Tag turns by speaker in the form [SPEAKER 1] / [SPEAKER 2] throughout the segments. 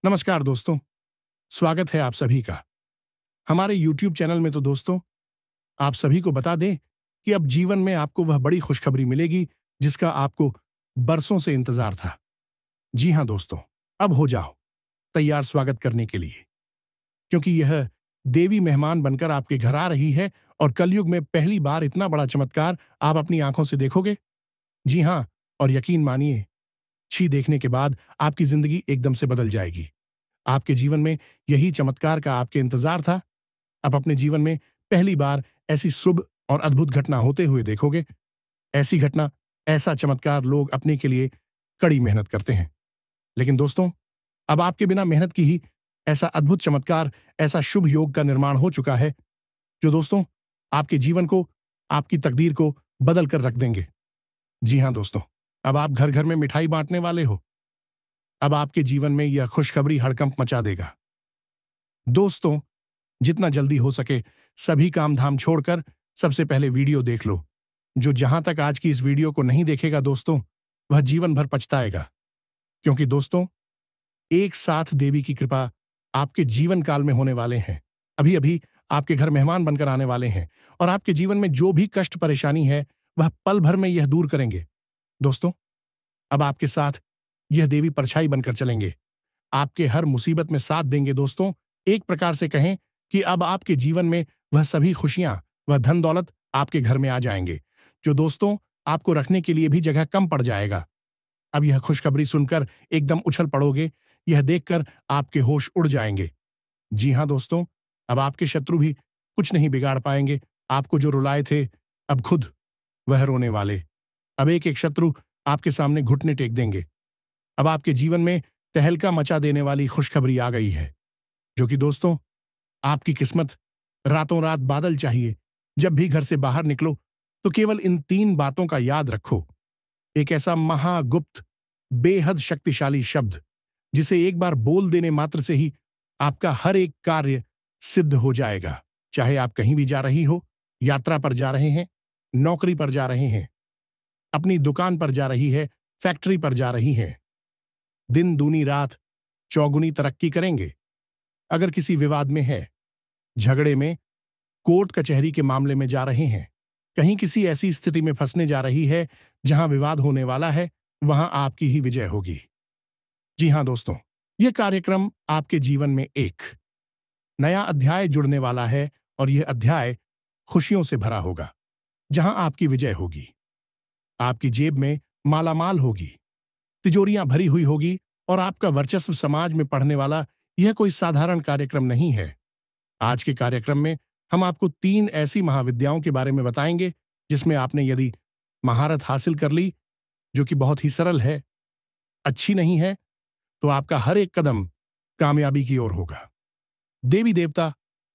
[SPEAKER 1] नमस्कार दोस्तों, स्वागत है आप सभी का। हमारे YouTube चैनल में तो दोस्तों, आप सभी को बता दें कि अब जीवन में आपको वह बड़ी खुशखबरी मिलेगी जिसका आपको बरसों से इंतजार था। जी हाँ दोस्तों, अब हो जाओ तैयार स्वागत करने के लिए, क्योंकि यह देवी मेहमान बनकर आपके घर आ रही है और कलयुग में पहली बार इतना बड़ा चमत्कार आप अपनी आंखों से देखोगे। जी हाँ, और यकीन मानिए, छी देखने के बाद आपकी जिंदगी एकदम से बदल जाएगी। आपके जीवन में यही चमत्कार का आपके इंतजार था। आप अपने जीवन में पहली बार ऐसी शुभ और अद्भुत घटना होते हुए देखोगे। ऐसी घटना, ऐसा चमत्कार लोग अपने के लिए कड़ी मेहनत करते हैं, लेकिन दोस्तों, अब आपके बिना मेहनत की ही ऐसा अद्भुत चमत्कार, ऐसा शुभ योग का निर्माण हो चुका है जो दोस्तों आपके जीवन को, आपकी तकदीर को बदल कर रख देंगे। जी हाँ दोस्तों, अब आप घर घर में मिठाई बांटने वाले हो। अब आपके जीवन में यह खुशखबरी हड़कंप मचा देगा। दोस्तों, जितना जल्दी हो सके सभी काम धाम छोड़कर सबसे पहले वीडियो देख लो। जो जहां तक आज की इस वीडियो को नहीं देखेगा दोस्तों, वह जीवन भर पछताएगा। क्योंकि दोस्तों, एक साथ देवी की कृपा आपके जीवन काल में होने वाले हैं। अभी अभी आपके घर मेहमान बनकर आने वाले हैं और आपके जीवन में जो भी कष्ट परेशानी है वह पल भर में यह दूर करेंगे। दोस्तों, अब आपके साथ यह देवी परछाई बनकर चलेंगे, आपके हर मुसीबत में साथ देंगे। दोस्तों, एक प्रकार से कहें कि अब आपके जीवन में वह सभी खुशियां, वह धन दौलत आपके घर में आ जाएंगे, जो दोस्तों आपको रखने के लिए भी जगह कम पड़ जाएगा। अब यह खुशखबरी सुनकर एकदम उछल पड़ोगे, यह देखकर आपके होश उड़ जाएंगे। जी हां दोस्तों, अब आपके शत्रु भी कुछ नहीं बिगाड़ पाएंगे। आपको जो रुलाए थे, अब खुद वह रोने वाले। अब एक एक शत्रु आपके सामने घुटने टेक देंगे। अब आपके जीवन में तहलका मचा देने वाली खुशखबरी आ गई है, जो कि दोस्तों आपकी किस्मत रातों रात बादल चाहिए। जब भी घर से बाहर निकलो तो केवल इन 3 बातों का याद रखो। एक ऐसा महागुप्त, बेहद शक्तिशाली शब्द जिसे एक बार बोल देने मात्र से ही आपका हर एक कार्य सिद्ध हो जाएगा। चाहे आप कहीं भी जा रही हो, यात्रा पर जा रहे हैं, नौकरी पर जा रहे हैं, अपनी दुकान पर जा रही है, फैक्ट्री पर जा रही हैं, दिन दूनी रात चौगुनी तरक्की करेंगे। अगर किसी विवाद में है, झगड़े में, कोर्ट कचहरी के मामले में जा रहे हैं, कहीं किसी ऐसी स्थिति में फंसने जा रही है जहां विवाद होने वाला है, वहां आपकी ही विजय होगी। जी हां दोस्तों, यह कार्यक्रम आपके जीवन में एक नया अध्याय जुड़ने वाला है और यह अध्याय खुशियों से भरा होगा, जहां आपकी विजय होगी। आपकी जेब में मालामाल होगी, तिजोरियां भरी हुई होगी और आपका वर्चस्व समाज में पढ़ने वाला यह कोई साधारण कार्यक्रम नहीं है। आज के कार्यक्रम में हम आपको 3 ऐसी महाविद्याओं के बारे में बताएंगे जिसमें आपने यदि महारत हासिल कर ली, जो कि बहुत ही सरल है, अच्छी नहीं है, तो आपका हर एक कदम कामयाबी की ओर होगा। देवी देवता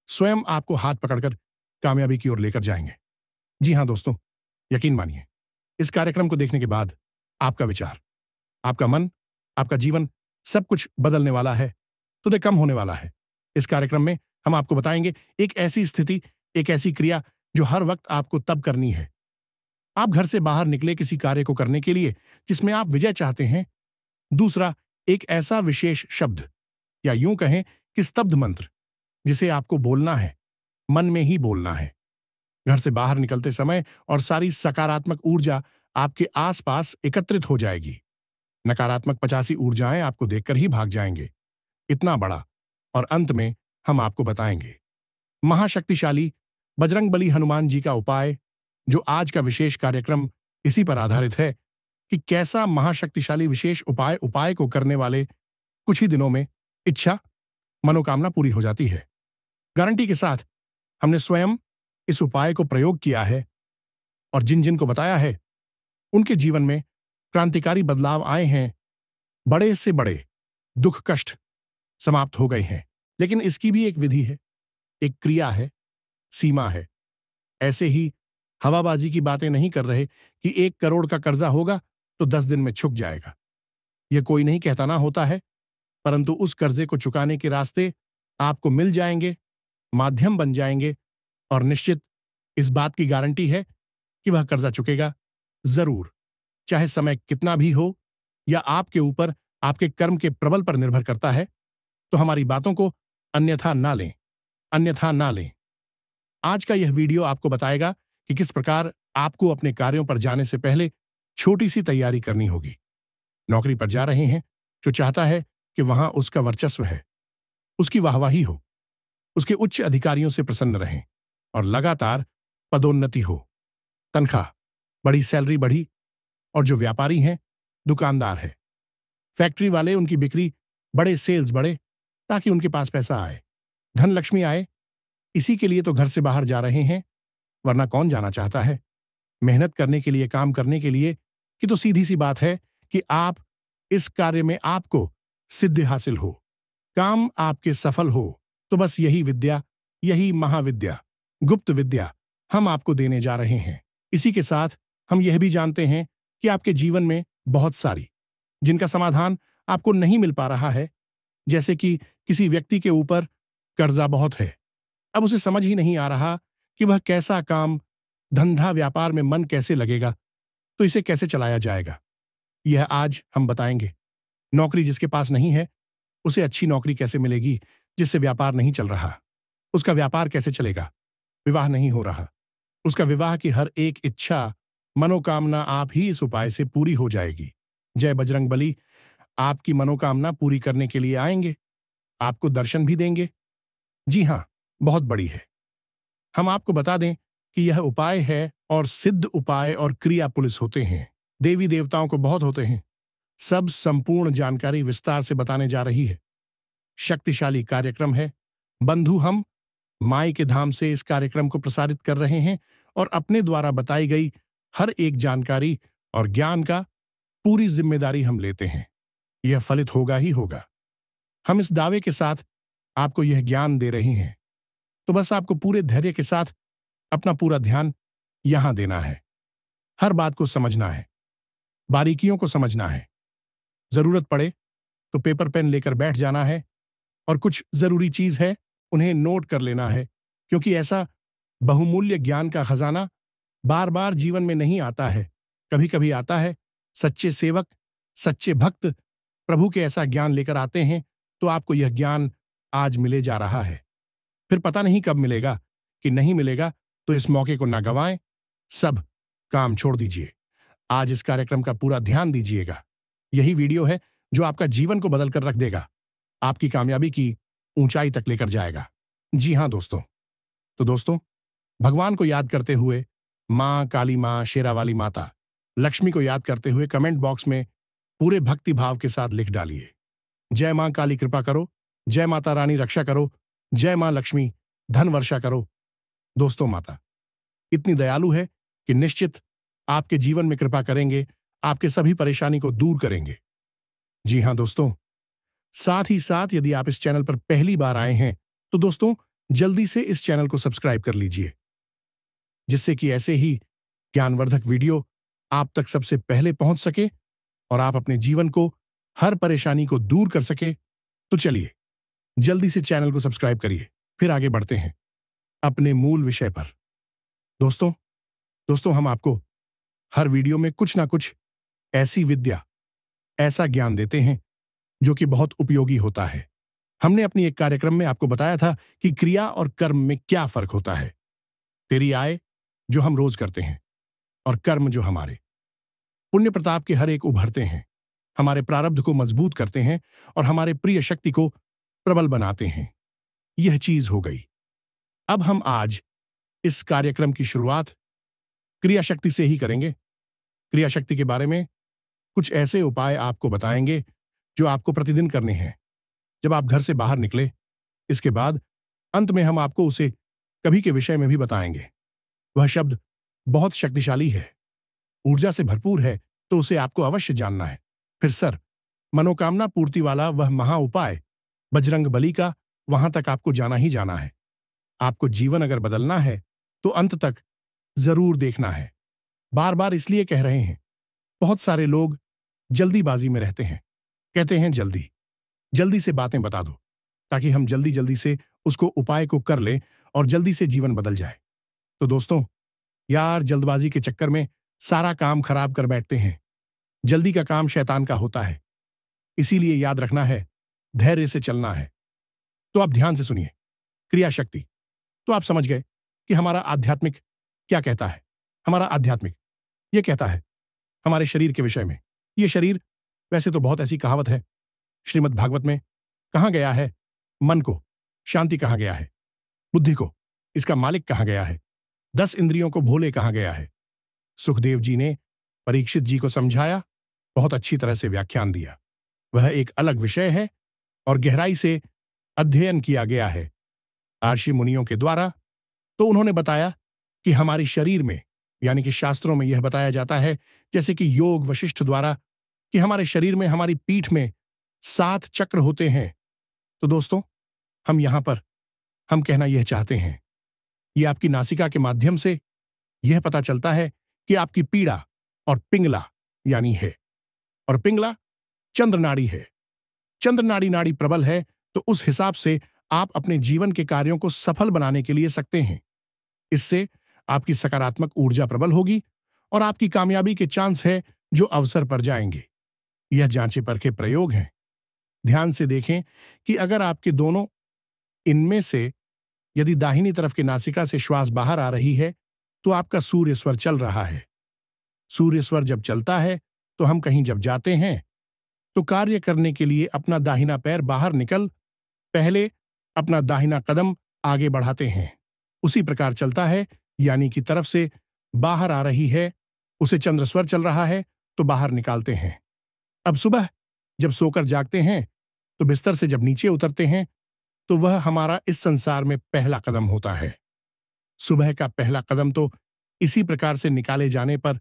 [SPEAKER 1] स्वयं आपको हाथ पकड़कर कामयाबी की ओर लेकर जाएंगे। जी हां दोस्तों, यकीन मानिए, इस कार्यक्रम को देखने के बाद आपका विचार, आपका मन, आपका जीवन सब कुछ बदलने वाला है, तुझे कम होने वाला है। इस कार्यक्रम में हम आपको बताएंगे एक ऐसी स्थिति, एक ऐसी क्रिया जो हर वक्त आपको तब करनी है। आप घर से बाहर निकले किसी कार्य को करने के लिए जिसमें आप विजय चाहते हैं। दूसरा, एक ऐसा विशेष शब्द या यूं कहें कि स्तब्ध मंत्र जिसे आपको बोलना है, मन में ही बोलना है। घर से बाहर निकलते समय और सारी सकारात्मक ऊर्जा आपके आसपास एकत्रित हो जाएगी। नकारात्मक 85 ऊर्जाएं आपको देखकर ही भाग जाएंगे। इतना बड़ा, और अंत में हम आपको बताएंगे महाशक्तिशाली बजरंगबली हनुमान जी का उपाय, जो आज का विशेष कार्यक्रम इसी पर आधारित है कि कैसा महाशक्तिशाली विशेष उपाय को करने वाले कुछ ही दिनों में इच्छा, मनोकामना पूरी हो जाती है। गारंटी के साथ हमने स्वयं इस उपाय को प्रयोग किया है और जिन जिन को बताया है उनके जीवन में क्रांतिकारी बदलाव आए हैं। बड़े से बड़े दुख कष्ट समाप्त हो गए हैं। लेकिन इसकी भी एक विधि है, एक क्रिया है, सीमा है। ऐसे ही हवाबाजी की बातें नहीं कर रहे कि 1 करोड़ का कर्जा होगा तो 10 दिन में छुप जाएगा। यह कोई नहीं कहता ना होता है, परंतु उस कर्जे को चुकाने के रास्ते आपको मिल जाएंगे, माध्यम बन जाएंगे, और निश्चित इस बात की गारंटी है कि वह कर्जा चुकेगा जरूर, चाहे समय कितना भी हो, या आपके ऊपर आपके कर्म के प्रबल पर निर्भर करता है तो हमारी बातों को अन्यथा ना लें। आज का यह वीडियो आपको बताएगा कि किस प्रकार आपको अपने कार्यों पर जाने से पहले छोटी सी तैयारी करनी होगी। नौकरी पर जा रहे हैं, जो चाहता है कि वहां उसका वर्चस्व है, उसकी वाहवाही हो, उसके उच्च अधिकारियों से प्रसन्न रहें और लगातार पदोन्नति हो, तनख्वाह बड़ी, सैलरी बढ़ी, और जो व्यापारी हैं, दुकानदार है, फैक्ट्री वाले, उनकी बिक्री बड़े, सेल्स बढ़े, ताकि उनके पास पैसा आए, धन लक्ष्मी आए। इसी के लिए तो घर से बाहर जा रहे हैं, वरना कौन जाना चाहता है? मेहनत करने के लिए, काम करने के लिए, कि तो सीधी सी बात है कि आप इस कार्य में आपको सिद्धि हासिल हो, काम आपके सफल हो, तो बस यही विद्या, यही महाविद्या, गुप्त विद्या हम आपको देने जा रहे हैं। इसी के साथ हम यह भी जानते हैं कि आपके जीवन में बहुत सारी, जिनका समाधान आपको नहीं मिल पा रहा है, जैसे कि किसी व्यक्ति के ऊपर कर्जा बहुत है, अब उसे समझ ही नहीं आ रहा कि वह कैसा काम, धंधा, व्यापार में मन कैसे लगेगा, तो इसे कैसे चलाया जाएगा, यह आज हम बताएंगे। नौकरी जिसके पास नहीं है, उसे अच्छी नौकरी कैसे मिलेगी? जिससे व्यापार नहीं चल रहा, उसका व्यापार कैसे चलेगा? विवाह नहीं हो रहा, उसका विवाह की हर एक इच्छा, मनोकामना आप ही इस उपाय से पूरी हो जाएगी। जय बजरंगबली आपकी मनोकामना पूरी करने के लिए आएंगे, आपको दर्शन भी देंगे। जी हां, बहुत बड़ी है। हम आपको बता दें कि यह उपाय है, और सिद्ध उपाय और क्रिया पुलिस होते हैं, देवी देवताओं को बहुत होते हैं। सब संपूर्ण जानकारी विस्तार से बताने जा रही है। शक्तिशाली कार्यक्रम है। बंधु, हम माई के धाम से इस कार्यक्रम को प्रसारित कर रहे हैं, और अपने द्वारा बताई गई हर एक जानकारी और ज्ञान का पूरी जिम्मेदारी हम लेते हैं। यह फलित होगा ही होगा। हम इस दावे के साथ आपको यह ज्ञान दे रहे हैं, तो बस आपको पूरे धैर्य के साथ अपना पूरा ध्यान यहां देना है। हर बात को समझना है, बारीकियों को समझना है। जरूरत पड़े तो पेपर पेन लेकर बैठ जाना है, और कुछ जरूरी चीज है, उन्हें नोट कर लेना है, क्योंकि ऐसा बहुमूल्य ज्ञान का खजाना बार बार जीवन में नहीं आता है। कभी कभी आता है। सच्चे सेवक, सच्चे भक्त प्रभु के ऐसा ज्ञान लेकर आते हैं, तो आपको यह ज्ञान आज मिले जा रहा है। फिर पता नहीं कब मिलेगा कि नहीं मिलेगा, तो इस मौके को ना गंवाएं। सब काम छोड़ दीजिए, आज इस कार्यक्रम का पूरा ध्यान दीजिएगा। यही वीडियो है जो आपका जीवन को बदल कर रख देगा, आपकी कामयाबी की ऊंचाई तक लेकर जाएगा। जी हां दोस्तों, तो दोस्तों, भगवान को याद करते हुए, मां काली, मां शेरावाली माता लक्ष्मी को याद करते हुए कमेंट बॉक्स में पूरे भक्ति भाव के साथ लिख डालिए, जय मां काली कृपा करो, जय माता रानी रक्षा करो, जय मां लक्ष्मी धन वर्षा करो। दोस्तों, माता इतनी दयालु है कि निश्चित आपके जीवन में कृपा करेंगे, आपके सभी परेशानी को दूर करेंगे। जी हां दोस्तों, साथ ही साथ यदि आप इस चैनल पर पहली बार आए हैं, तो दोस्तों जल्दी से इस चैनल को सब्सक्राइब कर लीजिए, जिससे कि ऐसे ही ज्ञानवर्धक वीडियो आप तक सबसे पहले पहुंच सके और आप अपने जीवन को, हर परेशानी को दूर कर सके। तो चलिए जल्दी से चैनल को सब्सक्राइब करिए, फिर आगे बढ़ते हैं अपने मूल विषय पर। दोस्तों दोस्तों हम आपको हर वीडियो में कुछ ना कुछ ऐसी विद्या, ऐसा ज्ञान देते हैं जो कि बहुत उपयोगी होता है। हमने अपनी एक कार्यक्रम में आपको बताया था कि क्रिया और कर्म में क्या फर्क होता है। तेरी आय जो हम रोज करते हैं, और कर्म जो हमारे पुण्य प्रताप के हर एक उभरते हैं, हमारे प्रारब्ध को मजबूत करते हैं और हमारे प्रिय शक्ति को प्रबल बनाते हैं। यह चीज हो गई। अब हम आज इस कार्यक्रम की शुरुआत क्रिया शक्ति से ही करेंगे। क्रिया शक्ति के बारे में कुछ ऐसे उपाय आपको बताएंगे जो आपको प्रतिदिन करने हैं जब आप घर से बाहर निकले। इसके बाद अंत में हम आपको उसे कभी के विषय में भी बताएंगे। वह शब्द बहुत शक्तिशाली है, ऊर्जा से भरपूर है, तो उसे आपको अवश्य जानना है। फिर सर, मनोकामना पूर्ति वाला वह महा उपाय बजरंग बली का, वहां तक आपको जाना ही जाना है। आपको जीवन अगर बदलना है तो अंत तक जरूर देखना है। बार बार इसलिए कह रहे हैं, बहुत सारे लोग जल्दीबाजी में रहते हैं, कहते हैं जल्दी जल्दी से बातें बता दो, ताकि हम जल्दी जल्दी से उसको उपाय को कर लें और जल्दी से जीवन बदल जाए। तो दोस्तों यार, जल्दबाजी के चक्कर में सारा काम खराब कर बैठते हैं। जल्दी का काम शैतान का होता है, इसीलिए याद रखना है, धैर्य से चलना है। तो आप ध्यान से सुनिए। क्रिया शक्ति। तो आप समझ गए कि हमारा आध्यात्मिक क्या कहता है। हमारा आध्यात्मिक यह कहता है हमारे शरीर के विषय में। यह शरीर, वैसे तो बहुत ऐसी कहावत है श्रीमद् भागवत में, कहाँ गया है मन को, शांति कहाँ गया है बुद्धि को, इसका मालिक कहाँ गया है, 10 इंद्रियों को भोले कहाँ गया है। सुखदेव जी ने परीक्षित जी को समझाया, बहुत अच्छी तरह से व्याख्यान दिया। वह एक अलग विषय है और गहराई से अध्ययन किया गया है ऋषि मुनियों के द्वारा। तो उन्होंने बताया कि हमारी शरीर में, यानी कि शास्त्रों में यह बताया जाता है, जैसे कि योग वशिष्ठ द्वारा, कि हमारे शरीर में, हमारी पीठ में 7 चक्र होते हैं। तो दोस्तों, हम यहां पर हम कहना यह चाहते हैं, यह आपकी नासिका के माध्यम से यह पता चलता है कि आपकी पीड़ा और पिंगला यानी है, और पिंगला चंद्र नाड़ी है। चंद्र नाड़ी नाड़ी प्रबल है तो उस हिसाब से आप अपने जीवन के कार्यों को सफल बनाने के लिए सकते हैं। इससे आपकी सकारात्मक ऊर्जा प्रबल होगी और आपकी कामयाबी के चांस है जो अवसर पर जाएंगे। यह जांचे परखे प्रयोग हैं। ध्यान से देखें कि अगर आपके दोनों इनमें से यदि दाहिनी तरफ की नासिका से श्वास बाहर आ रही है तो आपका सूर्य स्वर चल रहा है। सूर्य स्वर जब चलता है तो हम कहीं जब जाते हैं तो कार्य करने के लिए अपना दाहिना पैर बाहर निकल पहले अपना दाहिना कदम आगे बढ़ाते हैं। उसी प्रकार चलता है, यानी कि तरफ से बाहर आ रही है, उसे चंद्र स्वर चल रहा है तो बाहर निकालते हैं। अब सुबह जब सोकर जागते हैं तो बिस्तर से जब नीचे उतरते हैं तो वह हमारा इस संसार में पहला कदम होता है। सुबह का पहला कदम तो इसी प्रकार से निकाले जाने पर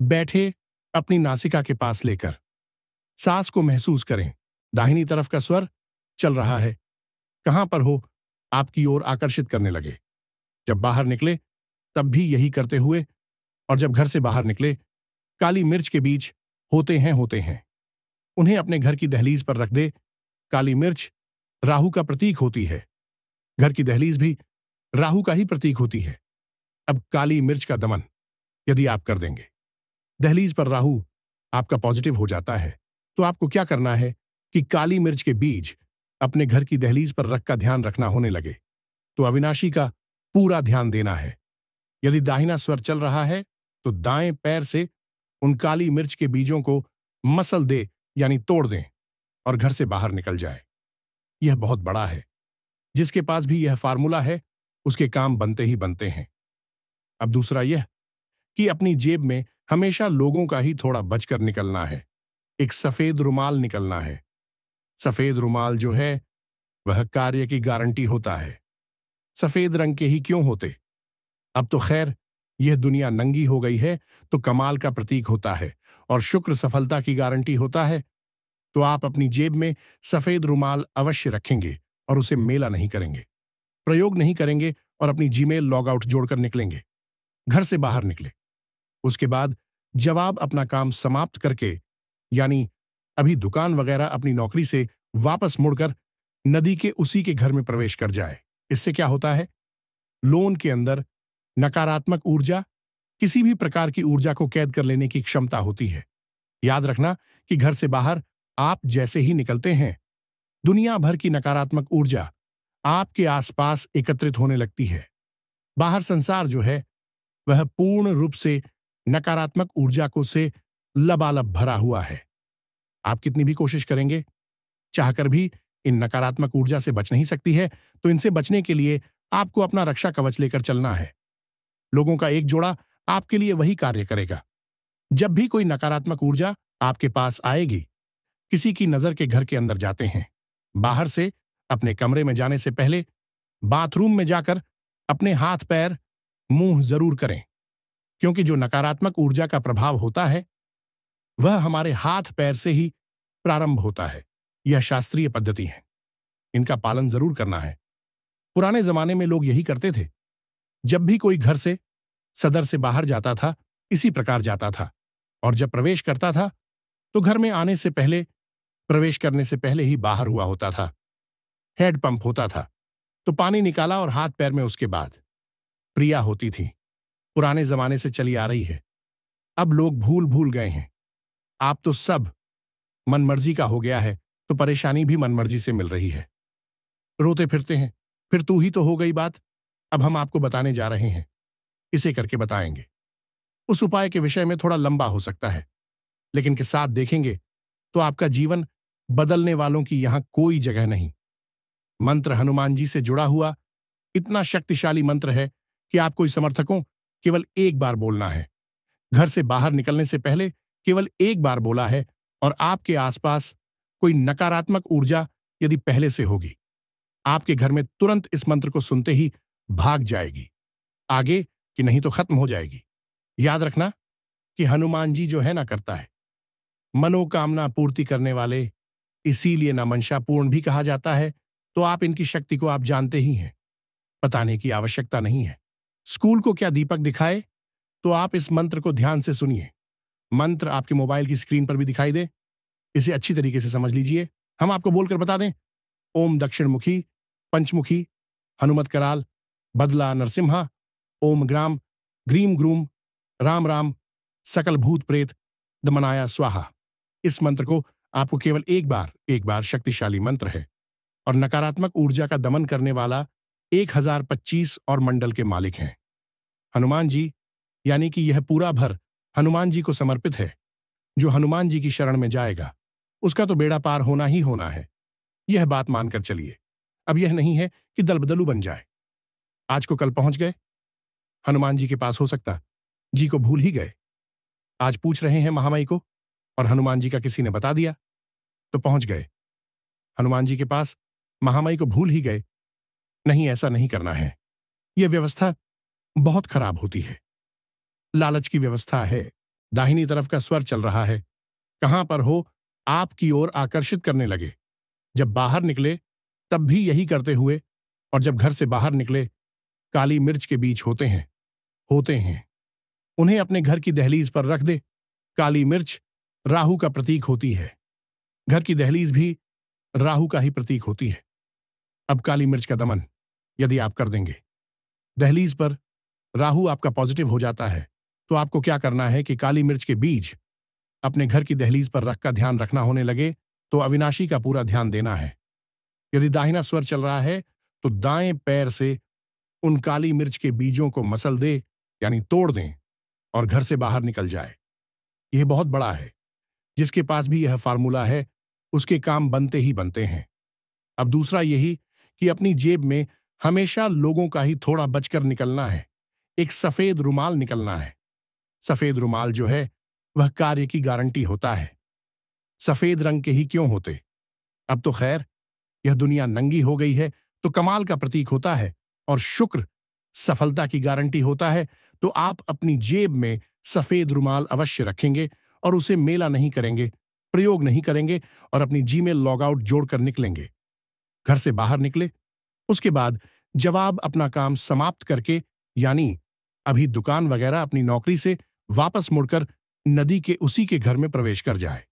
[SPEAKER 1] बैठे अपनी नासिका के पास लेकर सांस को महसूस करें। दाहिनी तरफ का स्वर चल रहा है, कहां पर हो आपकी ओर आकर्षित करने लगे। जब बाहर निकले तब भी यही करते हुए, और जब घर से बाहर निकले, काली मिर्च के बीज होते हैं उन्हें अपने घर की दहलीज पर रख दे। काली मिर्च राहु का प्रतीक होती है, घर की दहलीज भी राहु का ही प्रतीक होती है। अब काली मिर्च का दमन यदि आप कर देंगे, दहलीज पर राहु आपका पॉजिटिव हो जाता है, तो आपको क्या करना है कि काली मिर्च के बीज अपने घर की दहलीज पर रख का ध्यान रखना होने लगे। तो अविनाशी का पूरा ध्यान देना है। यदि दाहिना स्वर चल रहा है तो दाएं पैर से उन काली मिर्च के बीजों को मसल दे, यानी तोड़ दें, और घर से बाहर निकल जाए। यह बहुत बड़ा है। जिसके पास भी यह फार्मूला है उसके काम बनते ही बनते हैं। अब दूसरा यह कि अपनी जेब में हमेशा लोगों का ही थोड़ा बचकर निकलना है। एक सफेद रुमाल निकलना है। सफेद रुमाल जो है वह कार्य की गारंटी होता है। सफेद रंग के ही क्यों होते? अब तो खैर यह दुनिया नंगी हो गई है तो कमाल का प्रतीक होता है और शुक्र सफलता की गारंटी होता है। तो आप अपनी जेब में सफेद रुमाल अवश्य रखेंगे और उसे मेला नहीं करेंगे, प्रयोग नहीं करेंगे और अपनी जीमेल लॉग आउट जोड़कर निकलेंगे। घर से बाहर निकले, उसके बाद जवाब अपना काम समाप्त करके, यानी अभी दुकान वगैरह अपनी नौकरी से वापस मुड़कर नदी के उसी के घर में प्रवेश कर जाए। इससे क्या होता है? लोन के अंदर नकारात्मक ऊर्जा, किसी भी प्रकार की ऊर्जा को कैद कर लेने की क्षमता होती है। याद रखना कि घर से बाहर आप जैसे ही निकलते हैं, दुनिया भर की नकारात्मक ऊर्जा आपके आसपास एकत्रित होने लगती है। बाहर संसार जो है वह पूर्ण रूप से नकारात्मक ऊर्जा को से लबालब भरा हुआ है। आप कितनी भी कोशिश करेंगे, चाहकर भी इन नकारात्मक ऊर्जा से बच नहीं सकती है। तो इनसे बचने के लिए आपको अपना रक्षा कवच लेकर चलना है। लोगों का एक जोड़ा आपके लिए वही कार्य करेगा। जब भी कोई नकारात्मक ऊर्जा आपके पास आएगी, किसी की नजर के घर के अंदर जाते हैं, बाहर से अपने कमरे में जाने से पहले बाथरूम में जाकर अपने हाथ पैर मुंह जरूर करें, क्योंकि जो नकारात्मक ऊर्जा का प्रभाव होता है वह हमारे हाथ पैर से ही प्रारंभ होता है। यह शास्त्रीय पद्धति है, इनका पालन जरूर करना है। पुराने जमाने में लोग यही करते थे। जब भी कोई घर से, सदर से बाहर जाता था, इसी प्रकार जाता था, और जब प्रवेश करता था तो घर में आने से पहले, प्रवेश करने से पहले ही बाहर हुआ होता था। हेड पंप होता था तो पानी निकाला और हाथ पैर में उसके बाद प्रिया होती थी। पुराने जमाने से चली आ रही है। अब लोग भूल गए हैं। आप तो सब मनमर्जी का हो गया है तो परेशानी भी मनमर्जी से मिल रही है। रोते फिरते हैं, फिर तू ही तो हो गई बात, अब हम आपको बताने जा रहे हैं, इसे करके बताएंगे। उस उपाय के विषय में थोड़ा लंबा हो सकता है, लेकिन के साथ देखेंगे तो आपका जीवन बदलने वालों की यहां कोई जगह नहीं। मंत्र हनुमान जी से जुड़ा हुआ इतना शक्तिशाली मंत्र है कि आपको इस समर्थकों केवल एक बार बोलना है। घर से बाहर निकलने से पहले केवल एक बार बोला है और आपके आसपास कोई नकारात्मक ऊर्जा यदि पहले से होगी, आपके घर में तुरंत इस मंत्र को सुनते ही भाग जाएगी, आगे कि नहीं तो खत्म हो जाएगी। याद रखना कि हनुमान जी जो है ना करता है, मनोकामना पूर्ति करने वाले, इसीलिए ना मंशा पूर्ण भी कहा जाता है। तो आप इनकी शक्ति को आप जानते ही हैं, बताने की आवश्यकता नहीं है। स्कूल को क्या दीपक दिखाए, तो आप इस मंत्र को ध्यान से सुनिए। मंत्र आपके मोबाइल की स्क्रीन पर भी दिखाई दे, इसे अच्छी तरीके से समझ लीजिए। हम आपको बोलकर बता दें, ओम दक्षिणमुखी पंचमुखी हनुमत कराल बदला नरसिम्हा ओम ग्राम ग्रीम ग्रूम राम राम सकल भूत प्रेत दमनाया स्वाहा। इस मंत्र को आपको केवल एक बार शक्तिशाली मंत्र है और नकारात्मक ऊर्जा का दमन करने वाला 1025 और मंडल के मालिक हैं हनुमान जी, यानी कि यह पूरा भर हनुमान जी को समर्पित है। जो हनुमान जी की शरण में जाएगा उसका तो बेड़ा पार होना ही होना है, यह बात मानकर चलिए। अब यह नहीं है कि दलबदलू बन जाए। आज को कल पहुंच गए, हनुमान जी के पास हो सकता जी को भूल ही गए। आज पूछ रहे हैं महामाई को और हनुमान जी का किसी ने बता दिया तो पहुंच गए हनुमान जी के पास, महामाई को भूल ही गए। नहीं, ऐसा नहीं करना है, यह व्यवस्था बहुत खराब होती है। लालच की व्यवस्था है, दाहिनी तरफ का स्वर चल रहा है, कहां पर हो आपकी ओर आकर्षित करने लगे। जब बाहर निकले तब भी यही करते हुए, और जब घर से बाहर निकले काली मिर्च के बीज होते हैं उन्हें अपने घर की दहलीज पर रख दे। काली मिर्च राहु का प्रतीक होती है, घर की दहलीज भी राहु का ही प्रतीक होती है। अब काली मिर्च का दमन यदि आप कर देंगे, दहलीज पर राहु आपका पॉजिटिव हो जाता है, तो आपको क्या करना है कि काली मिर्च के बीज अपने घर की दहलीज पर रखकर ध्यान रखना होने लगे तो अविनाशी का पूरा ध्यान देना है। यदि दाहिना स्वर चल रहा है तो दाएं पैर से उन काली मिर्च के बीजों को मसल दे, यानी तोड़ दें और घर से बाहर निकल जाए। यह बहुत बड़ा है, जिसके पास भी यह फार्मूला है उसके काम बनते ही बनते हैं। अब दूसरा यही कि अपनी जेब में हमेशा लोगों का ही थोड़ा बचकर निकलना है। एक सफेद रुमाल निकलना है। सफेद रुमाल जो है वह कार्य की गारंटी होता है। सफेद रंग के ही क्यों होते, अब तो खैर यह दुनिया नंगी हो गई है तो कमाल का प्रतीक होता है और शुक्र सफलता की गारंटी होता है। तो आप अपनी जेब में सफेद रुमाल अवश्य रखेंगे और उसे मेला नहीं करेंगे, प्रयोग नहीं करेंगे और अपनी जीमेल लॉगआउट जोड़कर निकलेंगे। घर से बाहर निकले, उसके बाद जवाब अपना काम समाप्त करके, यानी अभी दुकान वगैरह अपनी नौकरी से वापस मुड़कर नदी के उसी के घर में प्रवेश कर जाए।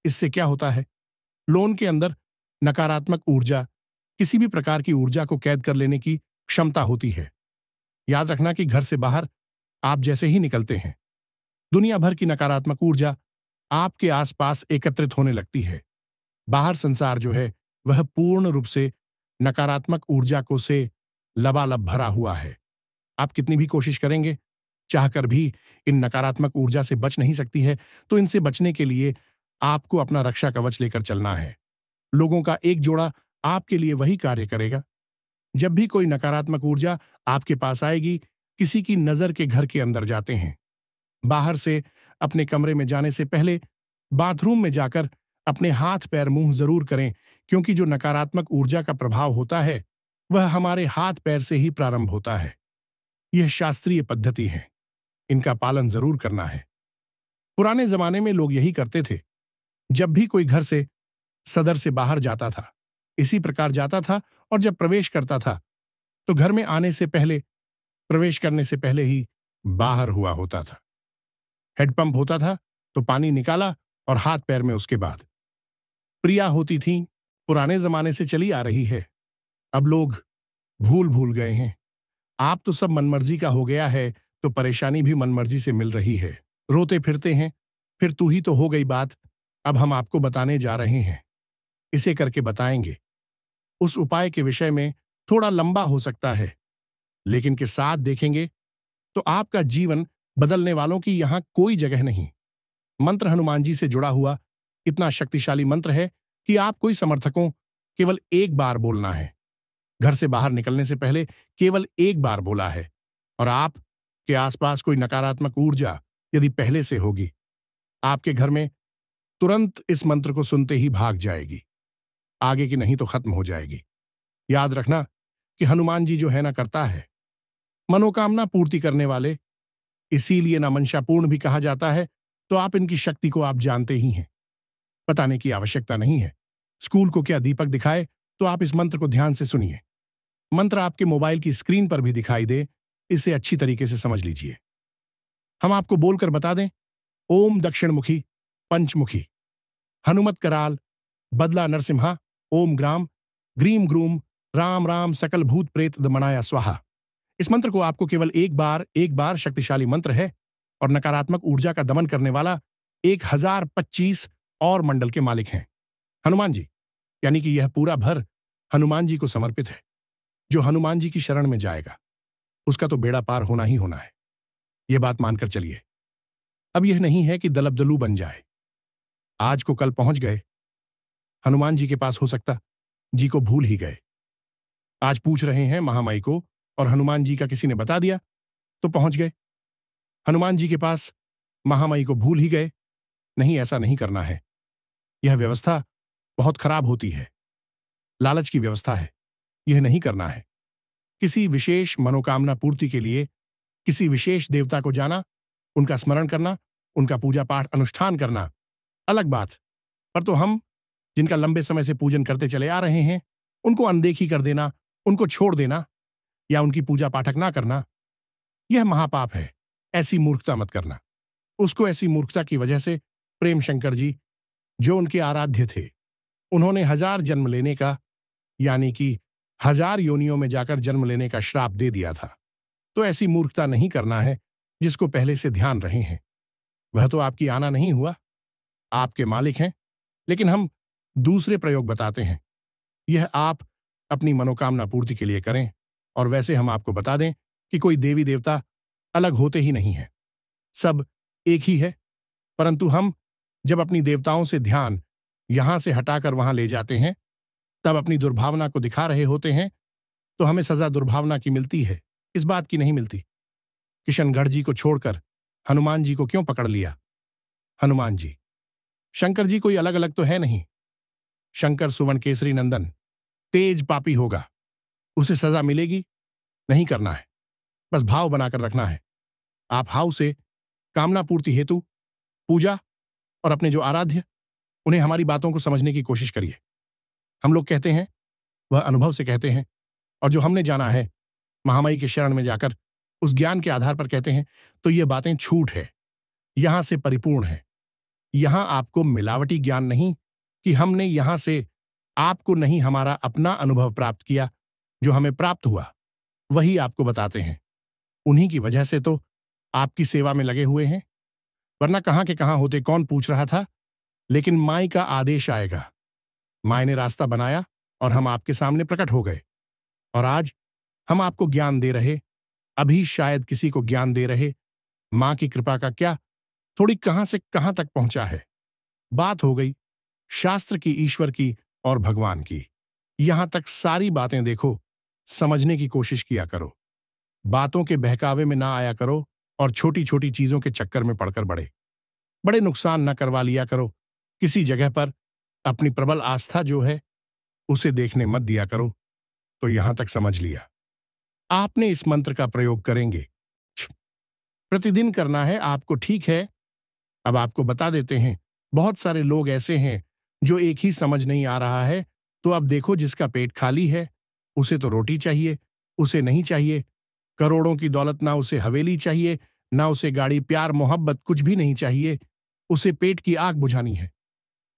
[SPEAKER 1] इससे क्या होता है, लोन के अंदर नकारात्मक ऊर्जा, किसी भी प्रकार की ऊर्जा को कैद कर लेने की क्षमता होती है। याद रखना कि घर से बाहर आप जैसे ही निकलते हैं, दुनिया भर की नकारात्मक ऊर्जा आपके आसपास एकत्रित होने लगती है। बाहर संसार जो है वह पूर्ण रूप से नकारात्मक ऊर्जा को से लबालब भरा हुआ है। आप कितनी भी कोशिश करेंगे, चाहकर भी इन नकारात्मक ऊर्जा से बच नहीं सकती है। तो इनसे बचने के लिए आपको अपना रक्षा कवच लेकर चलना है। लोगों का एक जोड़ा आपके लिए वही कार्य करेगा। जब भी कोई नकारात्मक ऊर्जा आपके पास आएगी, किसी की नजर के घर के अंदर जाते हैं, बाहर से अपने कमरे में जाने से पहले बाथरूम में जाकर अपने हाथ पैर मुंह जरूर करें, क्योंकि जो नकारात्मक ऊर्जा का प्रभाव होता है वह हमारे हाथ पैर से ही प्रारंभ होता है। यह शास्त्रीय पद्धति है, इनका पालन जरूर करना है। पुराने जमाने में लोग यही करते थे। जब भी कोई घर से सदर से बाहर जाता था, इसी प्रकार जाता था और जब प्रवेश करता था तो घर में आने से पहले, प्रवेश करने से पहले ही बाहर हुआ होता था। हेडपंप होता था तो पानी निकाला और हाथ पैर में उसके बाद। प्रिया होती थी, पुराने जमाने से चली आ रही है, अब लोग भूल गए हैं। आप तो सब मनमर्जी का हो गया है तो परेशानी भी मनमर्जी से मिल रही है। रोते फिरते हैं, फिर तू ही तो हो गई बात, अब हम आपको बताने जा रहे हैं, इसे करके बताएंगे। उस उपाय के विषय में थोड़ा लंबा हो सकता है, लेकिन के साथ देखेंगे तो आपका जीवन बदलने वालों की यहां कोई जगह नहीं। मंत्र हनुमान जी से जुड़ा हुआ इतना शक्तिशाली मंत्र है कि आप कोई समर्थकों केवल एक बार बोलना है। घर से बाहर निकलने से पहले केवल एक बार बोला है, और आप के आसपास कोई नकारात्मक ऊर्जा यदि पहले से होगी, आपके घर में तुरंत इस मंत्र को सुनते ही भाग जाएगी, आगे की नहीं तो खत्म हो जाएगी। याद रखना कि हनुमान जी जो है ना करता है, मनोकामना पूर्ति करने वाले, इसीलिए ना मंशापूर्ण भी कहा जाता है। तो आप इनकी शक्ति को आप जानते ही हैं, बताने की आवश्यकता नहीं है। स्कूल को क्या दीपक दिखाए, तो आप इस मंत्र को ध्यान से सुनिए। मंत्र आपके मोबाइल की स्क्रीन पर भी दिखाई दे, इसे अच्छी तरीके से समझ लीजिए। हम आपको बोलकर बता दें, ओम दक्षिणमुखी पंचमुखी हनुमत कराल बदला नरसिम्हा ओम ग्राम ग्रीम ग्रूम राम राम सकल भूत प्रेत दमनाया स्वाहा। इस मंत्र को आपको केवल एक बार शक्तिशाली मंत्र है और नकारात्मक ऊर्जा का दमन करने वाला 1025 और मंडल के मालिक हैं हनुमान जी, यानी कि यह पूरा भर हनुमान जी को समर्पित है। जो हनुमान जी की शरण में जाएगा उसका तो बेड़ा पार होना ही होना है, यह बात मानकर चलिए। अब यह नहीं है कि दलबदलू बन जाए, आज को कल पहुंच गए, हनुमान जी के पास हो सकता जी को भूल ही गए। आज पूछ रहे हैं महामाई को और हनुमान जी का किसी ने बता दिया तो पहुंच गए। हनुमान जी के पास महामाई को भूल ही गए, नहीं, ऐसा नहीं करना है। यह व्यवस्था बहुत खराब होती है, लालच की व्यवस्था है, यह नहीं करना है। किसी विशेष मनोकामना पूर्ति के लिए किसी विशेष देवता को जाना, उनका स्मरण करना, उनका पूजा पाठ अनुष्ठान करना अलग बात, पर तो हम जिनका लंबे समय से पूजन करते चले आ रहे हैं उनको अनदेखी कर देना, उनको छोड़ देना या उनकी पूजा पाठक ना करना, यह महापाप है। ऐसी मूर्खता मत करना। उसको ऐसी मूर्खता की वजह से प्रेम शंकर जी, जो उनके आराध्य थे, उन्होंने 1000 जन्म लेने का, यानी कि 1000 योनियों में जाकर जन्म लेने का श्राप दे दिया था। तो ऐसी मूर्खता नहीं करना है जिसको पहले से ध्यान रहे हैं। वह तो आपकी आना नहीं हुआ, आपके मालिक हैं, लेकिन हम दूसरे प्रयोग बताते हैं। यह आप अपनी मनोकामना पूर्ति के लिए करें, और वैसे हम आपको बता दें कि कोई देवी देवता अलग होते ही नहीं है, सब एक ही है। परंतु हम जब अपनी देवताओं से ध्यान यहां से हटाकर वहां ले जाते हैं, तब अपनी दुर्भावना को दिखा रहे होते हैं, तो हमें सजा दुर्भावना की मिलती है, इस बात की नहीं मिलती। किशनगढ़ जी को छोड़कर हनुमान जी को क्यों पकड़ लिया? हनुमान जी, शंकर जी कोई अलग अलग तो है नहीं। शंकर सुवर्ण केसरी नंदन तेज पापी होगा, उसे सजा मिलेगी, नहीं करना है, बस भाव बनाकर रखना है। आप हाव से कामना पूर्ति हेतु पूजा और अपने जो आराध्य, उन्हें हमारी बातों को समझने की कोशिश करिए। हम लोग कहते हैं वह अनुभव से कहते हैं, और जो हमने जाना है महामाई के शरण में जाकर उस ज्ञान के आधार पर कहते हैं। तो ये बातें छूट है, यहां से परिपूर्ण है। यहां आपको मिलावटी ज्ञान नहीं कि हमने यहां से आपको नहीं, हमारा अपना अनुभव प्राप्त किया, जो हमें प्राप्त हुआ वही आपको बताते हैं। उन्हीं की वजह से तो आपकी सेवा में लगे हुए हैं, वरना कहां के कहां होते कौन पूछ रहा था। लेकिन माई का आदेश आएगा, माई ने रास्ता बनाया और हम आपके सामने प्रकट हो गए, और आज हम आपको ज्ञान दे रहे, अभी शायद किसी को ज्ञान दे रहे। मां की कृपा का क्या थोड़ी कहां से कहां तक पहुंचा है। बात हो गई शास्त्र की, ईश्वर की और भगवान की। यहां तक सारी बातें देखो, समझने की कोशिश किया करो, बातों के बहकावे में ना आया करो, और छोटी छोटी चीजों के चक्कर में पड़कर बड़े बड़े नुकसान न करवा लिया करो। किसी जगह पर अपनी प्रबल आस्था जो है उसे देखने मत दिया करो। तो यहां तक समझ लिया। आपने इस मंत्र का प्रयोग करेंगे, प्रतिदिन करना है आपको, ठीक है। अब आपको बता देते हैं, बहुत सारे लोग ऐसे हैं जो एक ही समझ नहीं आ रहा है। तो अब देखो, जिसका पेट खाली है उसे तो रोटी चाहिए, उसे नहीं चाहिए करोड़ों की दौलत, ना उसे हवेली चाहिए, ना उसे गाड़ी, प्यार, मोहब्बत कुछ भी नहीं चाहिए। उसे पेट की आग बुझानी है,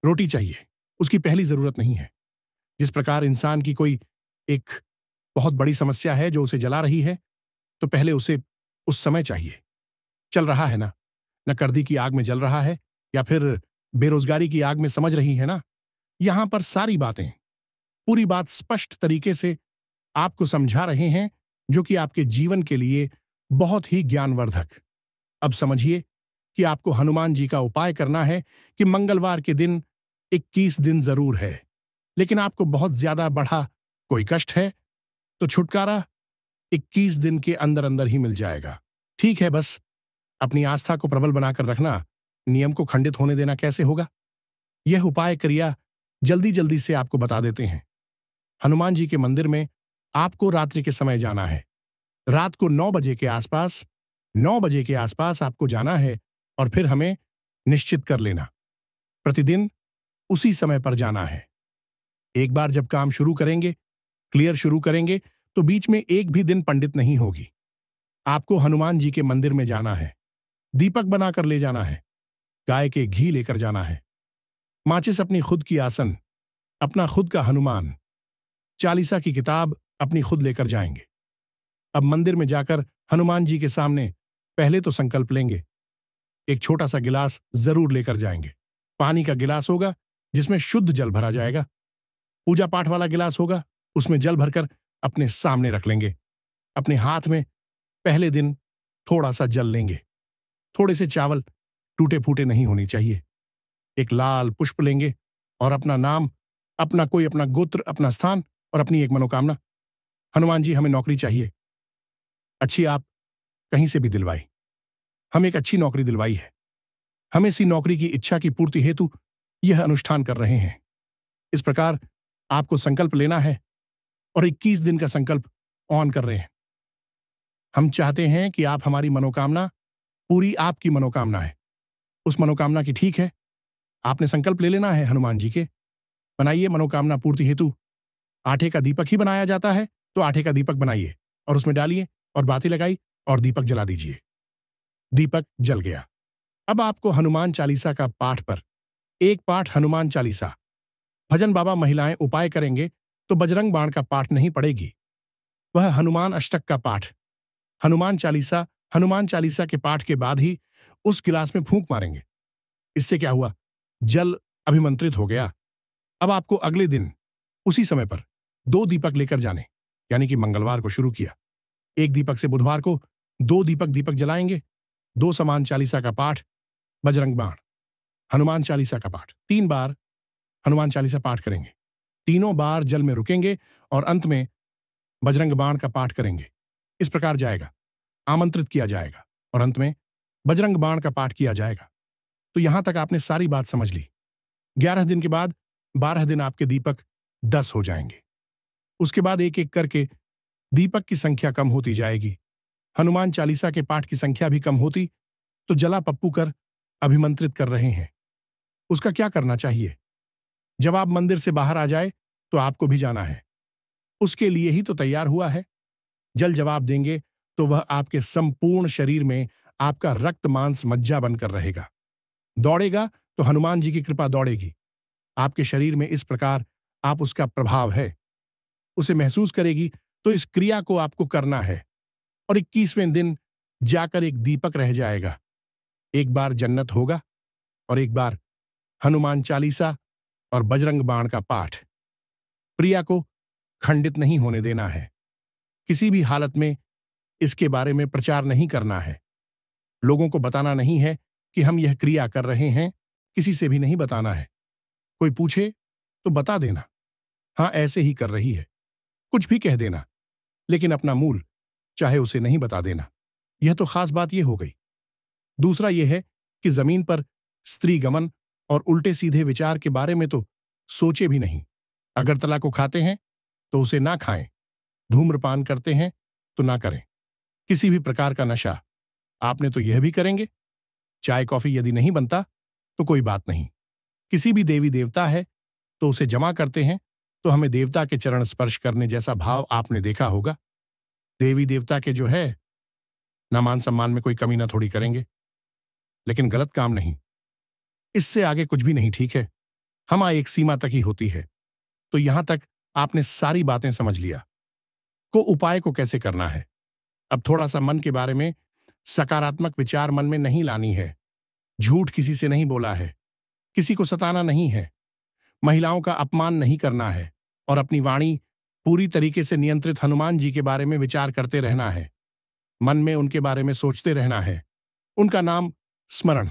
[SPEAKER 1] रोटी चाहिए, उसकी पहली जरूरत नहीं है। जिस प्रकार इंसान की कोई एक बहुत बड़ी समस्या है जो उसे जला रही है, तो पहले उसे उस समय चाहिए। चल रहा है ना, नकर्दी की आग में जल रहा है या फिर बेरोजगारी की आग में समझ रही है ना। यहां पर सारी बातें पूरी बात स्पष्ट तरीके से आपको समझा रहे हैं, जो कि आपके जीवन के लिए बहुत ही ज्ञानवर्धक। अब समझिए कि आपको हनुमान जी का उपाय करना है कि मंगलवार के दिन 21 दिन जरूर है, लेकिन आपको बहुत ज्यादा बढ़ा कोई कष्ट है तो छुटकारा 21 दिन के अंदर अंदर ही मिल जाएगा। ठीक है, बस अपनी आस्था को प्रबल बनाकर रखना, नियम को खंडित होने देना कैसे होगा? यह उपाय क्रिया जल्दी जल्दी से आपको बता देते हैं। हनुमान जी के मंदिर में आपको रात्रि के समय जाना है। रात को 9 बजे के आसपास 9 बजे के आसपास आपको जाना है और फिर हमें निश्चित कर लेना। प्रतिदिन उसी समय पर जाना है। एक बार जब काम शुरू करेंगे, क्लियर शुरू करेंगे, तो बीच में एक भी दिन पंडित नहीं होगी। आपको हनुमान जी के मंदिर में जाना है, दीपक बनाकर ले जाना है, गाय के घी लेकर जाना है, माचिस अपनी खुद की आसन, अपना खुद का हनुमान, चालीसा की किताब अपनी खुद लेकर जाएंगे। अब मंदिर में जाकर हनुमान जी के सामने पहले तो संकल्प लेंगे। एक छोटा सा गिलास जरूर लेकर जाएंगे। पानी का गिलास होगा जिसमें शुद्ध जल भरा जाएगा। पूजा पाठ वाला गिलास होगा, उसमें जल भरकर अपने सामने रख लेंगे। अपने हाथ में पहले दिन थोड़ा सा जल लेंगे। थोड़े से चावल, टूटे फूटे नहीं होने चाहिए। एक लाल पुष्प लेंगे और अपना नाम, अपना गोत्र, अपना स्थान और अपनी एक मनोकामना। हनुमान जी, हमें नौकरी चाहिए, अच्छी, आप कहीं से भी दिलवाई। हम एक अच्छी नौकरी दिलवाई है। हम इसी नौकरी की इच्छा की पूर्ति हेतु यह अनुष्ठान कर रहे हैं। इस प्रकार आपको संकल्प लेना है और 21 दिन का संकल्प ऑन कर रहे हैं। हम चाहते हैं कि आप हमारी मनोकामना, पूरी आपकी मनोकामना है, उस मनोकामना की, ठीक है? आपने संकल्प ले लेना है हनुमान जी के। बनाइए मनोकामना पूर्ति हेतु। आटे का दीपक ही बनाया जाता है, तो आटे का दीपक बनाइए और उसमें डालिए और बाती लगाई और दीपक जला दीजिए। दीपक जल गया। अब आपको हनुमान चालीसा का पाठ पर एक पाठ हनुमान चालीसा, भजन बाबा महिलाएं उपाय करेंगे तो बजरंग बाण का पाठ नहीं पड़ेगी, वह हनुमान अष्टक का पाठ। हनुमान चालीसा के पाठ के बाद ही उस गिलास में फूंक मारेंगे। इससे क्या हुआ? जल अभिमंत्रित हो गया। अब आपको अगले दिन उसी समय पर 2 दीपक लेकर जाने, यानी कि मंगलवार को शुरू किया। एक दीपक से बुधवार को 2 दीपक जलाएंगे। 2 समान चालीसा का पाठ, बजरंग बाण, हनुमान चालीसा का पाठ। 3 बार हनुमान चालीसा पाठ करेंगे। तीनों बार जल में रुकेंगे और अंत में बजरंग बाण का पाठ करेंगे। इस प्रकार जाएगा, आमंत्रित किया जाएगा और अंत में बजरंग बाण का पाठ किया जाएगा। तो यहां तक आपने सारी बात समझ ली। 11 दिन के बाद 12 दिन आपके दीपक 10 हो जाएंगे। उसके बाद एक एक करके दीपक की संख्या कम होती जाएगी। हनुमान चालीसा के पाठ की संख्या भी कम होती तो जला पप्पू कर अभिमंत्रित कर रहे हैं। उसका क्या करना चाहिए? जब आप मंदिर से बाहर आ जाए तो आपको भी जाना है। उसके लिए ही तो तैयार हुआ है। जल जवाब देंगे तो वह आपके संपूर्ण शरीर में आपका रक्त मांस मज्जा बनकर रहेगा। दौड़ेगा तो हनुमान जी की कृपा दौड़ेगी। आपके शरीर में इस प्रकार आप उसका प्रभाव है, उसे महसूस करेगी। तो इस क्रिया को आपको करना है और 21वें दिन जाकर एक दीपक रह जाएगा। एक बार जन्नत होगा और एक बार हनुमान चालीसा और बजरंग बाण का पाठ। प्रिया को खंडित नहीं होने देना है। किसी भी हालत में इसके बारे में प्रचार नहीं करना है। लोगों को बताना नहीं है कि हम यह क्रिया कर रहे हैं। किसी से भी नहीं बताना है। कोई पूछे तो बता देना, हां ऐसे ही कर रही है, कुछ भी कह देना, लेकिन अपना मूल चाहे उसे नहीं बता देना। यह तो खास बात यह हो गई। दूसरा यह है कि जमीन पर स्त्री गमन और उल्टे सीधे विचार के बारे में तो सोचे भी नहीं। अगरतला को खाते हैं तो उसे ना खाएं, धूम्रपान करते हैं तो ना करें। किसी भी प्रकार का नशा आपने तो यह भी करेंगे। चाय कॉफी यदि नहीं बनता तो कोई बात नहीं। किसी भी देवी देवता है तो उसे जमा करते हैं तो हमें देवता के चरण स्पर्श करने जैसा भाव आपने देखा होगा। देवी देवता के जो है ना, मान सम्मान में कोई कमी ना थोड़ी करेंगे, लेकिन गलत काम नहीं। इससे आगे कुछ भी नहीं, ठीक है? हम एक सीमा तक ही होती है। तो यहां तक आपने सारी बातें समझ लिया। उपाय को कैसे करना है। अब थोड़ा सा मन के बारे में सकारात्मक विचार मन में नहीं लानी है। झूठ किसी से नहीं बोला है, किसी को सताना नहीं है, महिलाओं का अपमान नहीं करना है, और अपनी वाणी पूरी तरीके से नियंत्रित हनुमान जी के बारे में विचार करते रहना है। मन में उनके बारे में सोचते रहना है। उनका नाम स्मरण,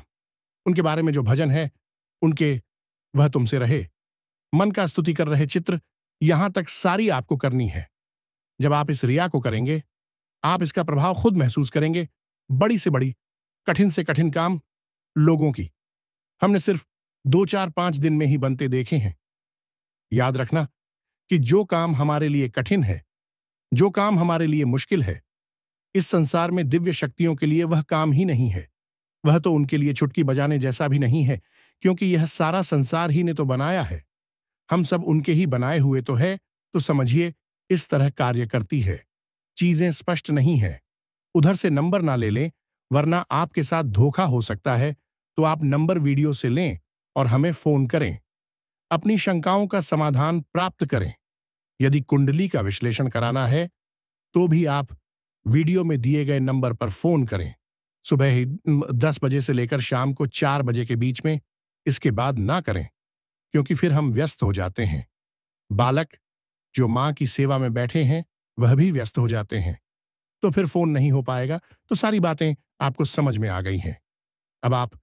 [SPEAKER 1] उनके बारे में जो भजन है उनके, वह तुमसे रहे। मन का स्तुति कर रहे चित्र, यहां तक सारी आपको करनी है। जब आप इस रिया को करेंगे, आप इसका प्रभाव खुद महसूस करेंगे। बड़ी से बड़ी, कठिन से कठिन काम लोगों की हमने सिर्फ 2 4 5 दिन में ही बनते देखे हैं। याद रखना कि जो काम हमारे लिए कठिन है, जो काम हमारे लिए मुश्किल है, इस संसार में दिव्य शक्तियों के लिए वह काम ही नहीं है। वह तो उनके लिए चुटकी बजाने जैसा भी नहीं है, क्योंकि यह सारा संसार ही ने तो बनाया है। हम सब उनके ही बनाए हुए तो है, तो समझिए इस तरह कार्य करती है। चीजें स्पष्ट नहीं है। उधर से नंबर ना ले लें, वरना आपके साथ धोखा हो सकता है। तो आप नंबर वीडियो से लें और हमें फोन करें। अपनी शंकाओं का समाधान प्राप्त करें। यदि कुंडली का विश्लेषण कराना है तो भी आप वीडियो में दिए गए नंबर पर फोन करें। सुबह ही 10 बजे से लेकर शाम को 4 बजे के बीच में। इसके बाद ना करें, क्योंकि फिर हम व्यस्त हो जाते हैं। बालक जो मां की सेवा में बैठे हैं वह भी व्यस्त हो जाते हैं, तो फिर फोन नहीं हो पाएगा। तो सारी बातें आपको समझ में आ गई हैं। अब आप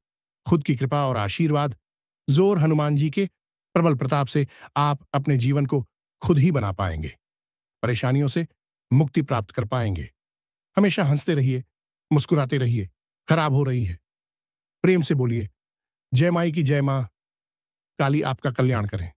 [SPEAKER 1] खुद की कृपा और आशीर्वाद, जोर हनुमान जी के प्रबल प्रताप से आप अपने जीवन को खुद ही बना पाएंगे। परेशानियों से मुक्ति प्राप्त कर पाएंगे। हमेशा हंसते रहिए, मुस्कुराते रहिए। खराब हो रही है, प्रेम से बोलिए, जय माई की जय मां, काली आपका कल्याण करें।